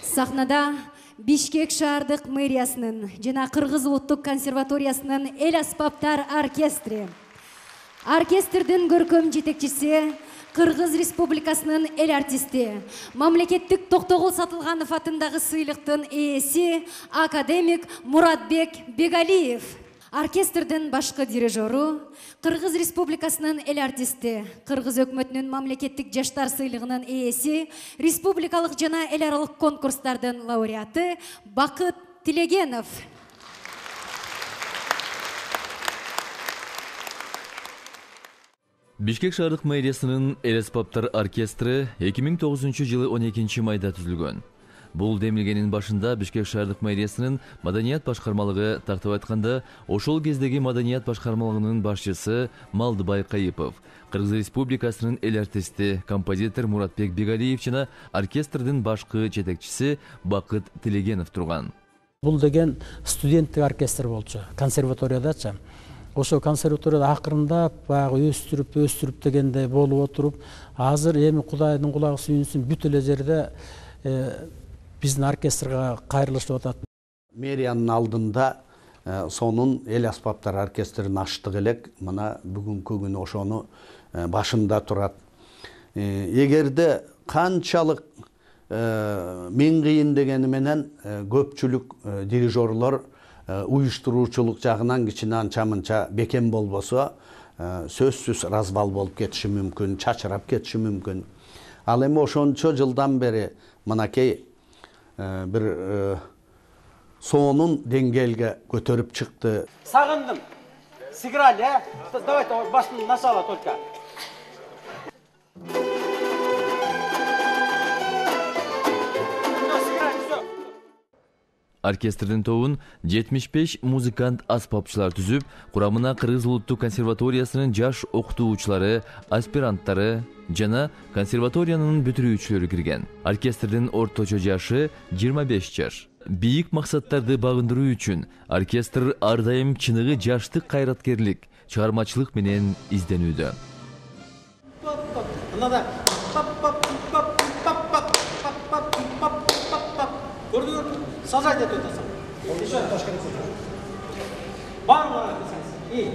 Сахнада Бишкек шаардык мэриясынын жана Кыргыз улуттук консерваториясынын эл аспаптар оркестри. Оркестрдин көркөм жетекчиси Кыргыз Республикасынын эл артисти, мамлекеттик Токтогул Сатылганов атындагы сыйлыктын ээси академик Муратбек Бегалиев. Оркестрдин башкы дирижеру Кыргыз Республикасынын эл артисти, Кыргыз өкмөтүнүн мамлекеттик жаштар сыйлыгынын ээси, республикалык жана эл аралык конкурстардын лауреаты Бакыт Тилегенов. Бишкек шаардык мэриясынын эл аспаптар оркестрі 2009 жылы 12 майда түзүлгөн. Бул демилгенин башында Бишкек шаардык мэриясынын маданият башкармалыгы, тартып айтканда, ошол кездеги маданият башкармалыгынын башчысы Малдыбай Кайыпов, Кыргыз Республикасынын эл артисти, композитор Муратбек Бегалиев жана оркестрдин башкы жетекчиси Бакыт Тилегенов турган. Бул деген студенттик оркестр болчу, консерваториядачы. Ошо консерваторияда акырында баягы өстүрүп дегендей болуп отуруп, азыр эми Кудайдын кулагы сүйүнсүн бүт эле жерде биздин оркестрге кайрылышып атат. Мэриянын алдында сонун эл аспаптар оркестрин ачтык элек, мына бүгүнкү күнү ошону башында турат. Эгерде канчалык мен кыйын дегени менен көпчүлүк дирижерлор уюштуруучулук жагынан кичине анча-мынча бекем болбосо, сөзсүз разбал болуп кетиши мүмкүн, чачырап кетиши мүмкүн. Ал эми ошончо жылдан бери мынакей бир сонун деңгээлге көтөрүп чыкты. Сагындым. Сыграли, а? Давайте башын начала только. Оркестрдин тобун 75 музыкант аспапчылар түзүп, курамына Кыргыз улуттук консерваториясынын жаш окутуучулары, аспиранттары жана консерваториянын бүтүрүүчүлөрү кирген. Оркестрдин орточо жашы 25 жаш. Бийик максаттарды багындыруу үчүн оркестр ар дайым чыныгы жаштык кайраткерлик, чыгармачылык менен изденүүдө. Сажать это сам. Еще немножко. Бар. И.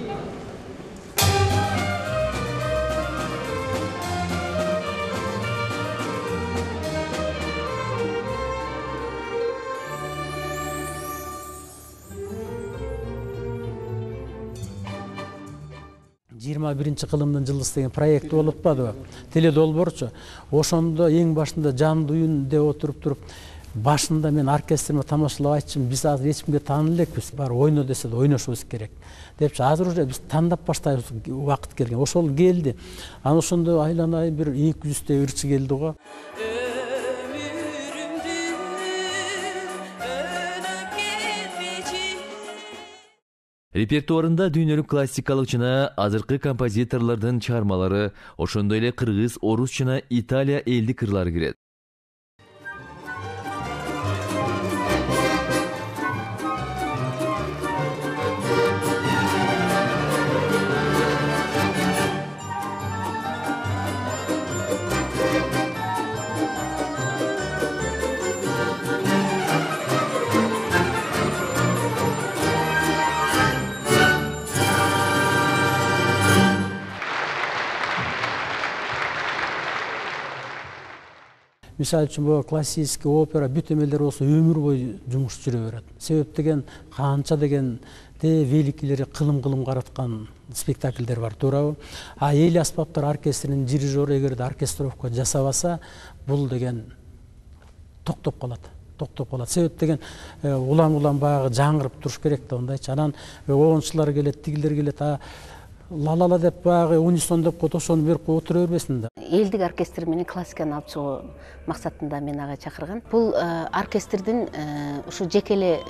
21 кылымдын жылдыз деген проект болуп атпадыбы? Теледолборчу. Ошондо эң башында жан дуюн деп отуруп туруп, башында мен оркестримди тамашалап айтчым, биз азыр эч кимге таанылып элекпиз. Бар ойно десе да ойношубуз керек. Депчи азыр уже биз тандап баштайбыз, убакыт келген. Ошол келди. Анан ошондо айланай бир 200 ырчы келди го. Репертуарында дүйнөлүк классикалык жана азыркы композиторлордун чыгармалары, ошондой эле кыргыз, орус жана Италия элдик ырлары кирет. Мисалы үчүн бул классический опера бүт эмелер болсо өмүр бою жумуш жүрө берет. Себеп деген канча деген великилери кылым караткан спектакльдер бар, туурабы? А эл аспаптар оркестринин дирижеру эгерде оркестровка жасабаса, бул деген токтоп калат. Себеп деген улам баягы жаңырып туруш керек да, ондайчы. Анан оончулар келет, тигилер келет, ла деп баягы унисон деп койт, ошону берип отура бербесин да. Элдик оркестр менен классиканы алып чыгуу максатында мен ага чакырган. Бул оркестрдин ушу жекеле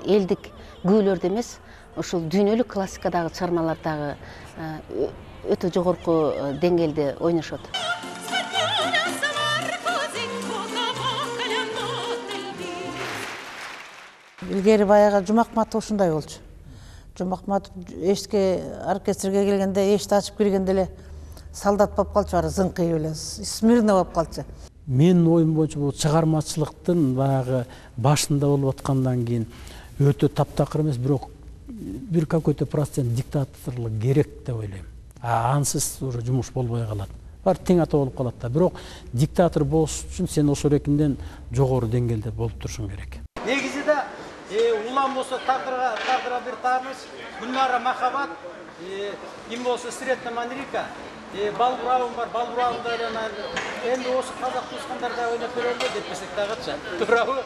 элдик күүлөрдө эмес, ушул дүйнөлүк классикадагы чыгармалардагы өтө жогорку деңгээлде ойношот. Илгери баягы Жумакматов ушундай болчу. Жумакматов эшикке оркестрге келгенде, эшикти ачып киргенде эле солдат болуп калчу, зыңкый эле, смирно болуп калчу. менин оюм боюнча бул чыгармачылыктын баягы башында болуп аткандан кийин өтө таптакыр эмес, бирок бир какой-то процент диктаторлук керек деп ойлойм. Ансыз уже жумуш болбой калат. Бар тең ата болуп калат да. Бирок диктатор болуш үчүн сен ошол эркинден жогору деңгээлде болуп турушуң керек. Негизиде улам болсо тагдырга бир тааныш, Гүлнара махабат, ким болсо Средна Манрика, Балбурауым бар, Балбурауымда эми осы казак туускандарда ойноп берелби деп берсек дагычы. Туурабы?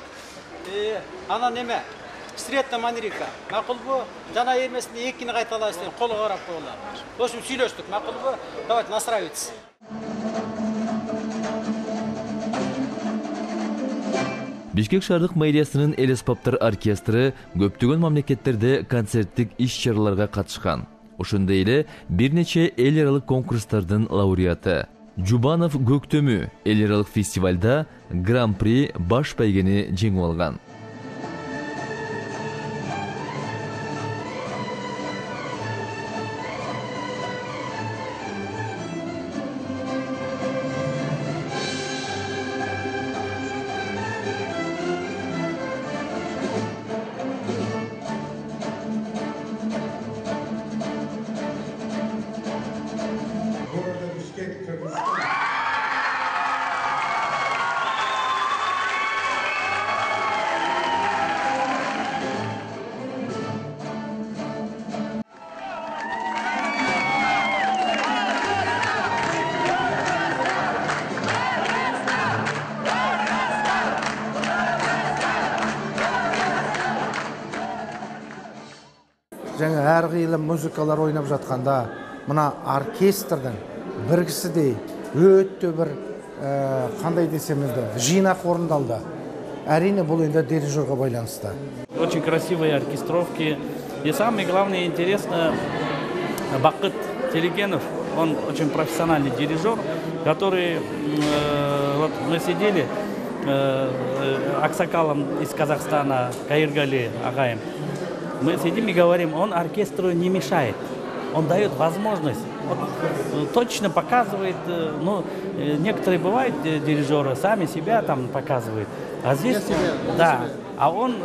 Анан эме Средна Манрика. Макулбу? Жана эмесинде экини кайталайсыз деп колго карап коелар. Ошо сүйлөштүк. Макулбу? Давайте настраивайтесь. Бишкек шаардык мэриясынын эл аспаптар оркестры көптөгөн мамлекеттерде концерттик иш-чараларга катышкан. Ошондой эле бир нече эл аралык конкурстардын лауреаты. Жубанов Көктөмү эл аралык фестивалда гран-при баш байгени жеңип алган. Жаңа әр қилы музыкалар ойнап жатқанда, мына оркестрдің бір кісідей өтті бір қандай десем енді жинақ орындалды. Әрине бұл енді дирижерға байланысты. Очень красивые оркестровки. И самое главное интересно, Бакыт Телегенов, он очень профессиональный дирижер, который, вот мы сидели Аксакалом из Казахстана, Каиргали Агаем. Мы сидим и говорим, он оркестру не мешает, он дает возможность, вот, точно показывает, ну, некоторые бывают дирижеры, сами себя там показывают, а здесь, да, а он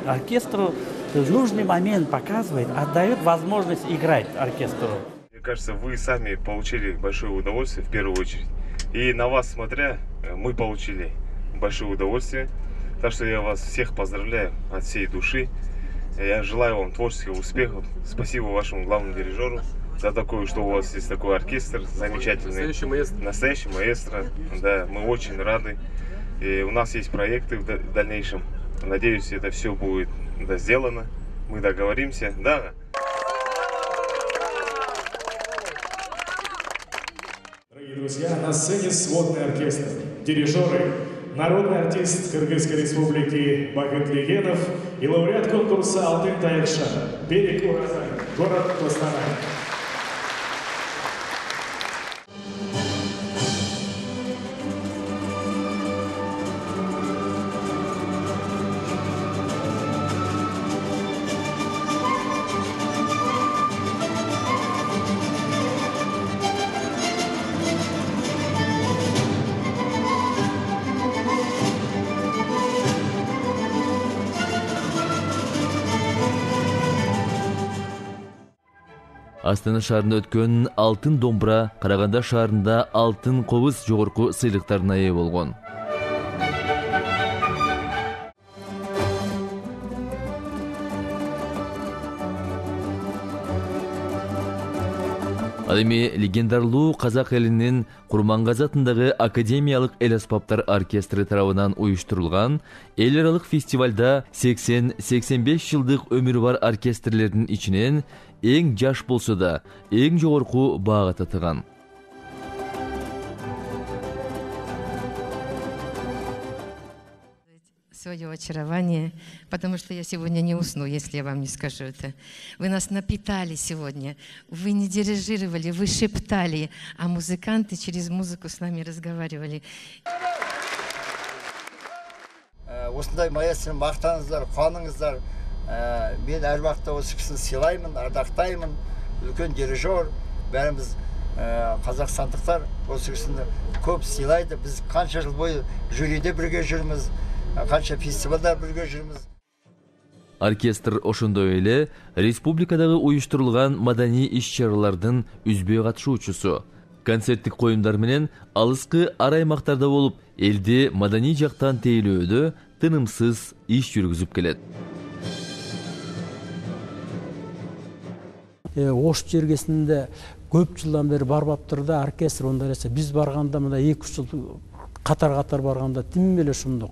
оркестру в нужный момент показывает, отдает возможность играть оркестру. Мне кажется, вы сами получили большое удовольствие в первую очередь, и на вас смотря, мы получили большое удовольствие, так что я вас всех поздравляю от всей души. Я желаю вам творческих успехов. Спасибо вашему главному дирижеру за такое, что у вас есть такой оркестр замечательный. Настоящий маэстро. Да, мы очень рады. И у нас есть проекты в дальнейшем. Надеюсь, это все будет сделано. Мы договоримся. Да. Дорогие друзья, на сцене сводный оркестр. Дирижеры. Народный артист Кыргызской республики Бакыт Телегенов и лауреат конкурса «Алтын Тайыкша» Берег Ураза, город Костанай. Астана шаарында өткөн алтын домбура Караганда шаарында алтын кобуз жогорку сыйлыктарына ээ болгон. Ал эми легендарлуу казак элинин Курмангазы атындагы Академиялык эл аспаптар оркестры тарабынан уюштурулган эл аралык фестивалда 80-85 жылдык өмүрү бар оркестрлердин ичинен эң жаш болсо да эң жогорку баага татыган. Свое очарование, потому что я сегодня не усну, если я вам не скажу это. Вы нас напитали сегодня, вы не дирижировали, вы шептали, а музыканты через музыку с нами разговаривали. Осындай маэстроны мақтаңыздар, қуаныңыздар. Мен әр уақытта осы кісіні сыйлаймын, ардақтаймын. Үлкен дирижер, бәріміз қазақстандықтар осы кісіні көп сыйлайды. Біз қанша жыл бойы жюриде бірге жүрміз, қанша фестивальда бірге жүрміз. Оркестр ошондой эле республикадагы уюштурулган маданий иш-чаралардын үзбөй катышуучусу. Концерттик коюмдар менен алыскы ар аймактарда болуп, элди маданий жактан тейлөөдө тынымсыз иш жүргүзүп келет. Ош жергесинде көп жылдан бери барбаптыр да оркестр, онда эле биз барганда мына 2-3 жыл катар барганда тим эле ушундук.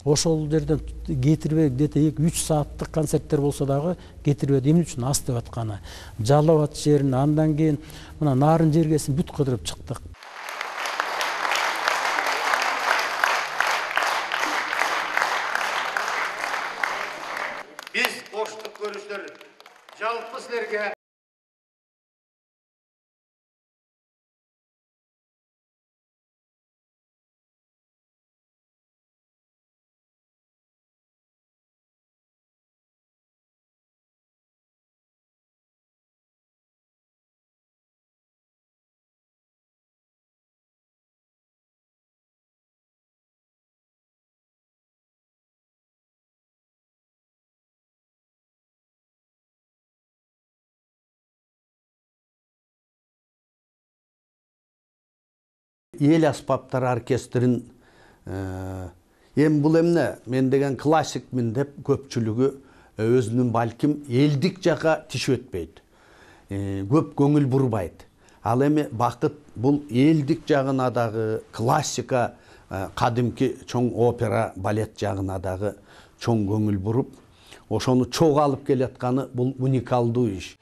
Ошол жерден кетирбей, где-то 2-3 сааттык концерттер болсо дагы кетирбей, эмне үчүн ас деп атканы. Жалал Абад жерин, андан кийин мына Нарын жергесин бүт кыдырып чыктык. Биз оштук көрүштөр жалпы силерге эл аспаптар оркестрин бул эмне мен деген классикмин деп көпчүлүгү өзүнүн балким элдик жака тишип өтпөйт. Көп көңүл бурбайт. Ал эми бакыт бул элдик жагына дагы, классика, кадимки чоң опера, балет жагына дагы чоң көңүл буруп, ошону чогуу алып келатканы бул уникалдуу иш.